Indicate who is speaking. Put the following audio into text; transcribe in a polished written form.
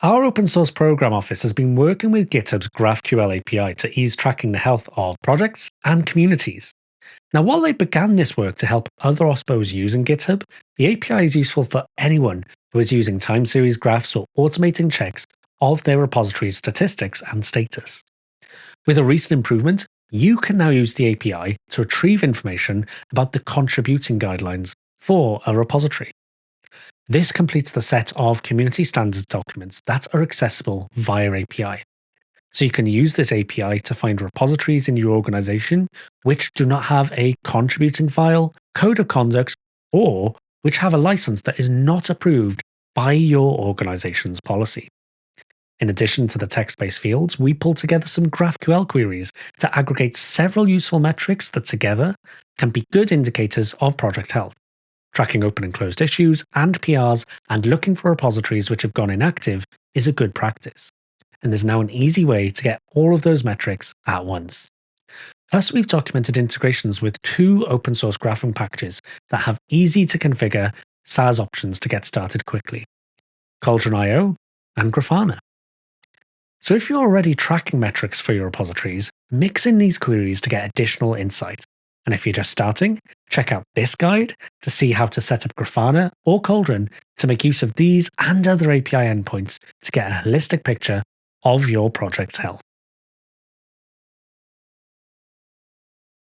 Speaker 1: Our open source program office has been working with GitHub's GraphQL API to ease tracking the health of projects and communities. Now, while they began this work to help other OSPOs using GitHub, the API is useful for anyone who is using time series graphs or automating checks of their repository's statistics and status. With a recent improvement, you can now use the API to retrieve information about the contributing guidelines for a repository. This completes the set of community standards documents that are accessible via API. So you can use this API to find repositories in your organization which do not have a contributing file, code of conduct, or which have a license that is not approved by your organization's policy. In addition to the text-based fields, we pull together some GraphQL queries to aggregate several useful metrics that together can be good indicators of project health. Tracking open and closed issues and PRs and looking for repositories which have gone inactive is a good practice. And there's now an easy way to get all of those metrics at once. Plus, we've documented integrations with 2 open source graphing packages that have easy to configure SaaS options to get started quickly: Cauldron.io and Grafana. So if you're already tracking metrics for your repositories, mix in these queries to get additional insight. And if you're just starting, check out this guide to see how to set up Grafana or Cauldron to make use of these and other API endpoints to get a holistic picture of your project's health.